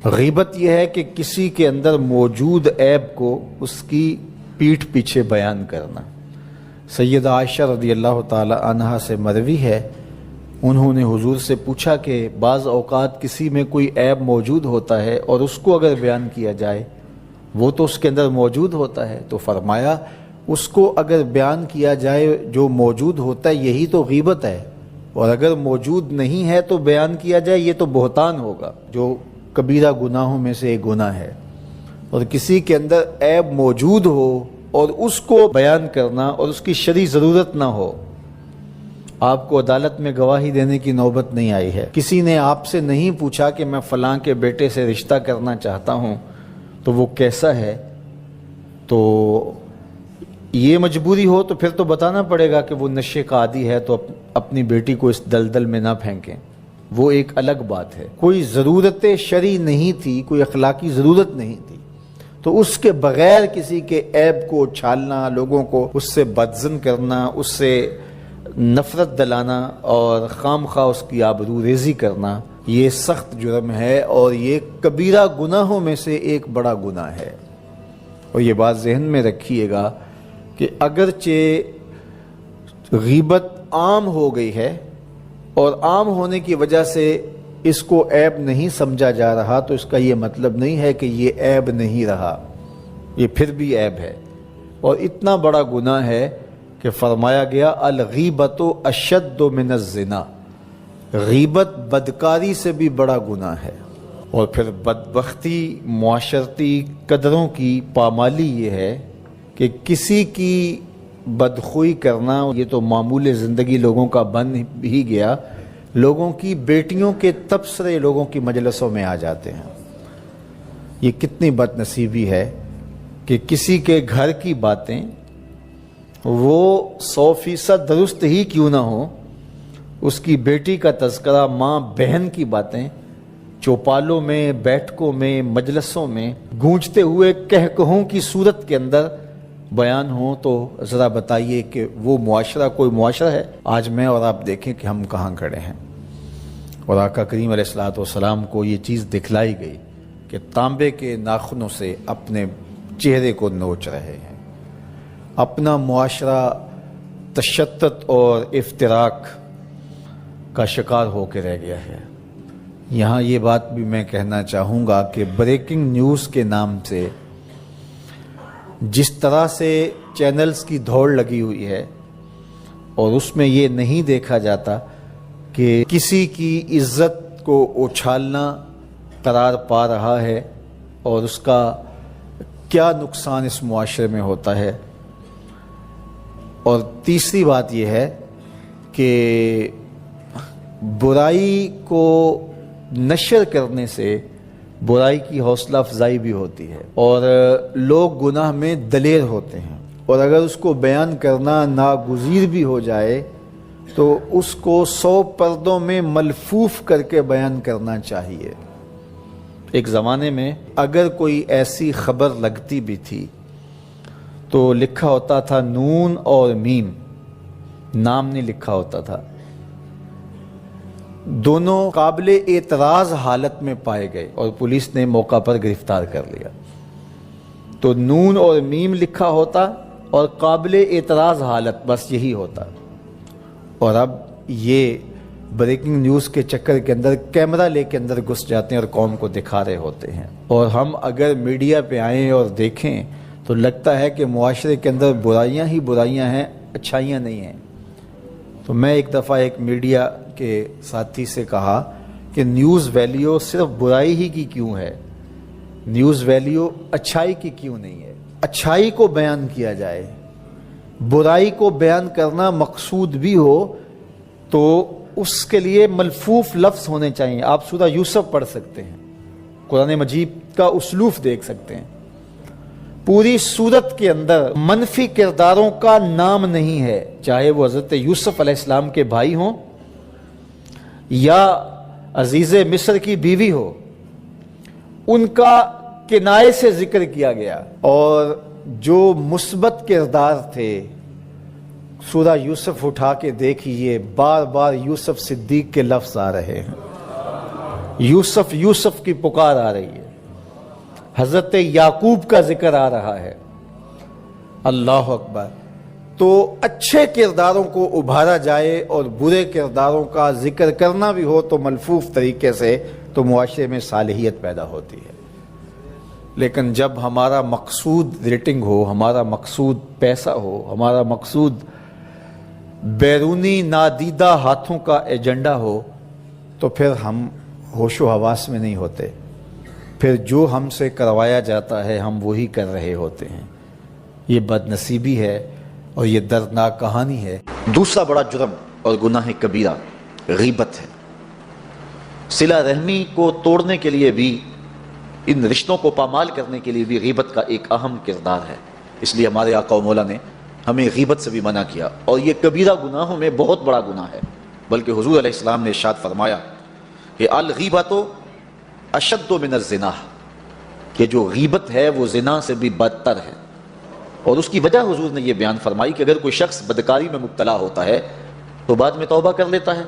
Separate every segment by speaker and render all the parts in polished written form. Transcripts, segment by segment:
Speaker 1: غیبت یہ ہے کہ کسی کے اندر موجود عیب کو اس کی پیٹھ پیچھے بیان کرنا۔ سیدہ عائشہ رضی اللہ تعالی عنہا سے مروی ہے، انہوں نے حضور سے پوچھا کہ بعض اوقات کسی میں کوئی عیب موجود ہوتا ہے اور اس کو اگر بیان کیا جائے، وہ تو اس کے اندر موجود ہوتا ہے، تو فرمایا اس کو اگر بیان کیا جائے جو موجود ہوتا ہے یہی تو غیبت ہے، اور اگر موجود نہیں ہے تو بیان کیا جائے یہ تو بہتان ہوگا، جو کبیرہ گناہوں میں سے ایک گناہ ہے۔ اور کسی کے اندر عیب موجود ہو اور اس کو بیان کرنا اور اس کی شرعی ضرورت نہ ہو۔ آپ کو عدالت میں گواہی دینے کی نوبت نہیں آئی ہے، کسی نے آپ سے نہیں پوچھا کہ میں فلاں کے بیٹے سے رشتہ کرنا چاہتا ہوں تو وہ کیسا ہے، تو یہ مجبوری ہو تو پھر تو بتانا پڑے گا کہ وہ نشے کا عادی ہے، تو اپنی بیٹی کو اس دلدل میں نہ پھینکیں، وہ ایک الگ بات ہے۔ کوئی ضرورت شرعی نہیں تھی، کوئی اخلاقی ضرورت نہیں تھی، تو اس کے بغیر کسی کے عیب کو چھالنا، لوگوں کو اس سے بدظن کرنا، اس سے نفرت دلانا اور خام خواہ اس کی آبرو ریزی کرنا، یہ سخت جرم ہے اور یہ کبیرہ گناہوں میں سے ایک بڑا گناہ ہے۔ اور یہ بات ذہن میں رکھیے گا کہ اگرچہ غیبت عام ہو گئی ہے اور عام ہونے کی وجہ سے اس کو عیب نہیں سمجھا جا رہا، تو اس کا یہ مطلب نہیں ہے کہ یہ عیب نہیں رہا، یہ پھر بھی عیب ہے اور اتنا بڑا گناہ ہے کہ فرمایا گیا الغیبۃ اشد من الزنا، غیبت بدکاری سے بھی بڑا گناہ ہے۔ اور پھر بدبختی معاشرتی قدروں کی پامالی یہ ہے کہ کسی کی بدخوئی کرنا یہ تو معمول زندگی لوگوں کا بن ہی گیا، لوگوں کی بیٹیوں کے تبصرے لوگوں کی مجلسوں میں آ جاتے ہیں۔ یہ کتنی بد نصیبی ہے کہ کسی کے گھر کی باتیں وہ 100% درست ہی کیوں نہ ہو، اس کی بیٹی کا تذکرہ، ماں بہن کی باتیں چوپالوں میں، بیٹھکوں میں، مجلسوں میں گونجتے ہوئے کہکہوں کی صورت کے اندر بیان ہوں، تو ذرا بتائیے کہ وہ معاشرہ کوئی معاشرہ ہے؟ آج میں اور آپ دیکھیں کہ ہم کہاں کھڑے ہیں۔ اور آقا کریم علیہ الصلوۃ والسلام کو یہ چیز دکھلائی گئی کہ تانبے کے ناخنوں سے اپنے چہرے کو نوچ رہے ہیں۔ اپنا معاشرہ تشدد اور افتراق کا شکار ہو کے رہ گیا ہے۔ یہاں یہ بات بھی میں کہنا چاہوں گا کہ بریکنگ نیوز کے نام سے جس طرح سے چینلز کی دوڑ لگی ہوئی ہے، اور اس میں یہ نہیں دیکھا جاتا کہ کسی کی عزت کو اچھالنا قرار پا رہا ہے اور اس کا کیا نقصان اس معاشرے میں ہوتا ہے۔ اور تیسری بات یہ ہے کہ برائی کو نشر کرنے سے برائی کی حوصلہ افزائی بھی ہوتی ہے اور لوگ گناہ میں دلیر ہوتے ہیں، اور اگر اس کو بیان کرنا ناگزیر بھی ہو جائے تو اس کو 100 پردوں میں ملفوف کر کے بیان کرنا چاہیے۔ ایک زمانے میں اگر کوئی ایسی خبر لگتی بھی تھی تو لکھا ہوتا تھا نون اور میم، نام نہیں لکھا ہوتا تھا، دونوں قابل اعتراض حالت میں پائے گئے اور پولیس نے موقع پر گرفتار کر لیا۔ تو نون اور میم لکھا ہوتا اور قابل اعتراض حالت، بس یہی ہوتا۔ اور اب یہ بریکنگ نیوز کے چکر کے اندر کیمرہ لے کے اندر گھس جاتے ہیں اور قوم کو دکھا رہے ہوتے ہیں، اور ہم اگر میڈیا پہ آئیں اور دیکھیں تو لگتا ہے کہ معاشرے کے اندر برائیاں ہی برائیاں ہیں، اچھائیاں نہیں ہیں۔ تو میں ایک دفعہ ایک میڈیا کے ساتھی سے کہا کہ نیوز ویلیو صرف برائی ہی کی کیوں ہے، نیوز ویلیو اچھائی کی کیوں نہیں ہے؟ اچھائی کو بیان کیا جائے، برائی کو بیان کرنا مقصود بھی ہو تو اس کے لیے ملفوف لفظ ہونے چاہیے۔ آپ سورہ یوسف پڑھ سکتے ہیں، قرآن مجید کا اسلوب دیکھ سکتے ہیں، پوری سورت کے اندر منفی کرداروں کا نام نہیں ہے، چاہے وہ حضرت یوسف علیہ السلام کے بھائی ہوں یا عزیز مصر کی بیوی ہو، ان کا کنایے سے ذکر کیا گیا۔ اور جو مثبت کردار تھے، سورہ یوسف اٹھا کے دیکھیے، بار بار یوسف صدیق کے لفظ آ رہے ہیں، یوسف یوسف کی پکار آ رہی ہے، حضرت یعقوب کا ذکر آ رہا ہے۔ اللہ اکبر۔ تو اچھے کرداروں کو ابھارا جائے اور برے کرداروں کا ذکر کرنا بھی ہو تو ملفوف طریقے سے، تو معاشرے میں صالحیت پیدا ہوتی ہے۔ لیکن جب ہمارا مقصود ریٹنگ ہو، ہمارا مقصود پیسہ ہو، ہمارا مقصود بیرونی نادیدہ ہاتھوں کا ایجنڈا ہو، تو پھر ہم ہوش و حواس میں نہیں ہوتے، پھر جو ہم سے کروایا جاتا ہے ہم وہی کر رہے ہوتے ہیں۔ یہ بد نصیبی ہے اور یہ دردناک کہانی ہے۔
Speaker 2: دوسرا بڑا جرم اور گناہ کبیرہ غیبت ہے۔ صلہ رحمی کو توڑنے کے لیے بھی، ان رشتوں کو پامال کرنے کے لیے بھی غیبت کا ایک اہم کردار ہے۔ اس لیے ہمارے آقا و مولا نے ہمیں غیبت سے بھی منع کیا، اور یہ کبیرہ گناہوں میں بہت بڑا گناہ ہے۔ بلکہ حضور علیہ السلام نے ارشاد فرمایا کہ الغیبۃ اشد من الزنا، کہ جو غیبت ہے وہ زنا سے بھی بدتر ہے۔ اور اس کی وجہ حضور نے یہ بیان فرمائی کہ اگر کوئی شخص بدکاری میں مبتلا ہوتا ہے تو بعد میں توبہ کر لیتا ہے،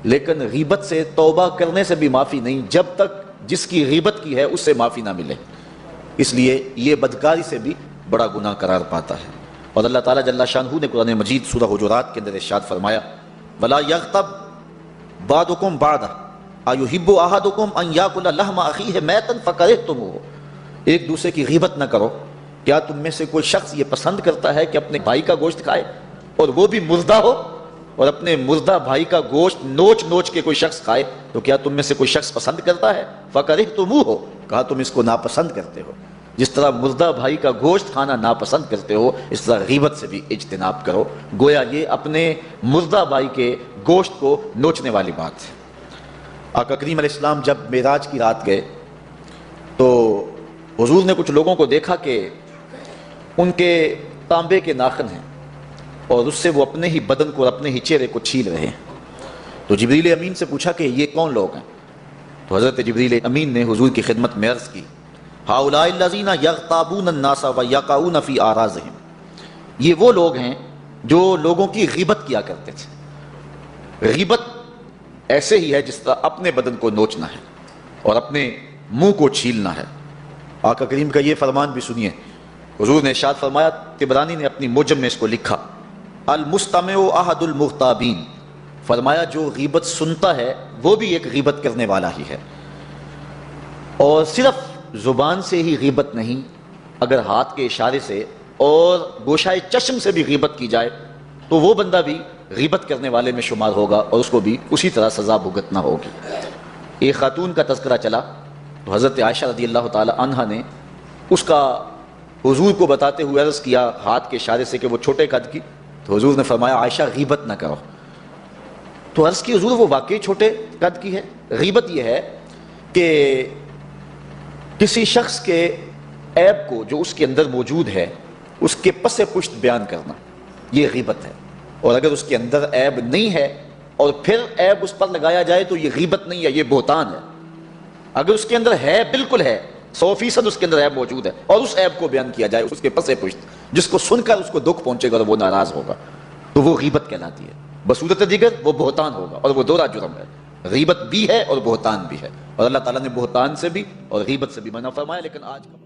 Speaker 2: لیکن غیبت سے توبہ کرنے سے بھی معافی نہیں جب تک جس کی غیبت کی ہے اس سے معافی نہ ملے۔ اس لیے یہ بدکاری سے بھی بڑا گناہ قرار پاتا ہے۔ اور اللہ تعالیٰ جل شانہ نے قرآن مجید سورہ حجرات کے اندر ارشاد فرمایا وَلَا يَغْتَبْ بَعْضُكُمْ بَعْضًا أَيُحِبُّ أَحَدُكُمْ أَنْ يَأْكُلَ لَحْمَ أَخِيهِ مَيْتًا فَكَرِهْتُمُوهُ، ایک دوسرے کی غیبت نہ کرو۔ کیا تم میں سے کوئی شخص یہ پسند کرتا ہے کہ اپنے بھائی کا گوشت کھائے اور وہ بھی مردہ ہو؟ اور اپنے مردہ بھائی کا گوشت نوچ نوچ کے کوئی شخص کھائے تو کیا تم میں سے کوئی شخص پسند کرتا ہے؟ فَكَرِهْتُمُوهُ، کہا تم اس کو ناپسند کرتے ہو۔ جس طرح مردہ بھائی کا گوشت کھانا ناپسند کرتے ہو، اس طرح غیبت سے بھی اجتناب کرو۔ گویا یہ اپنے مردہ بھائی کے گوشت کو نوچنے والی بات ہے۔ آقا کریم علیہ السلام جب معراج کی رات گئے تو حضور نے کچھ لوگوں کو دیکھا کہ ان کے تانبے کے ناخن ہیں اور اس سے وہ اپنے ہی بدن کو اور اپنے ہی چہرے کو چھیل رہے ہیں۔ تو جبریل امین سے پوچھا کہ یہ کون لوگ ہیں؟ تو حضرت جبریل امین نے حضور کی خدمت میں عرض کی ہؤلاء الذین یغتابون الناس ویقعون فی اعراضہم، یہ وہ لوگ ہیں جو لوگوں کی غیبت کیا کرتے تھے۔ غیبت ایسے ہی ہے جس طرح اپنے بدن کو نوچنا ہے اور اپنے منہ کو چھیلنا ہے۔ آقا کریم کا یہ فرمان بھی سنیے، حضور نے ارشاد فرمایا، طبرانی نے اپنی معجم میں اس کو لکھا المستمع احد المغتابین، فرمایا جو غیبت سنتا ہے وہ بھی ایک غیبت کرنے والا ہی ہے۔ اور صرف زبان سے ہی غیبت نہیں، اگر ہاتھ کے اشارے سے اور گوشائے چشم سے بھی غیبت کی جائے تو وہ بندہ بھی غیبت کرنے والے میں شمار ہوگا اور اس کو بھی اسی طرح سزا بھگتنا ہوگی۔ ایک خاتون کا تذکرہ چلا تو حضرت عائشہ رضی اللہ تعالی عنہا نے اس کا حضور کو بتاتے ہوئے عرض کیا ہاتھ کے اشارے سے کہ وہ چھوٹے قد کی، تو حضور نے فرمایا عائشہ غیبت نہ کرو۔ تو عرض کی حضور وہ واقعی چھوٹے قد کی ہے؟ غیبت یہ ہے کہ کسی شخص کے عیب کو جو اس کے اندر موجود ہے اس کے پس پشت بیان کرنا، یہ غیبت ہے۔ اور اگر اس کے اندر عیب نہیں ہے اور پھر عیب اس پر لگایا جائے تو یہ غیبت نہیں ہے، یہ بہتان ہے۔ اگر اس کے اندر ہے، بالکل ہے، 100% اس کے اندر عیب موجود ہے اور اس عیب کو بیان کیا جائے اس کے پس پشت، جس کو سن کر اس کو دکھ پہنچے گا اور وہ ناراض ہوگا، تو وہ غیبت کہلاتی ہے۔ بصورت دیگر وہ بہتان ہوگا اور وہ دوہرا جرم ہے، غیبت بھی ہے اور بہتان بھی ہے۔ اور اللہ تعالیٰ نے بہتان سے بھی اور غیبت سے بھی منع فرمایا، لیکن آج کا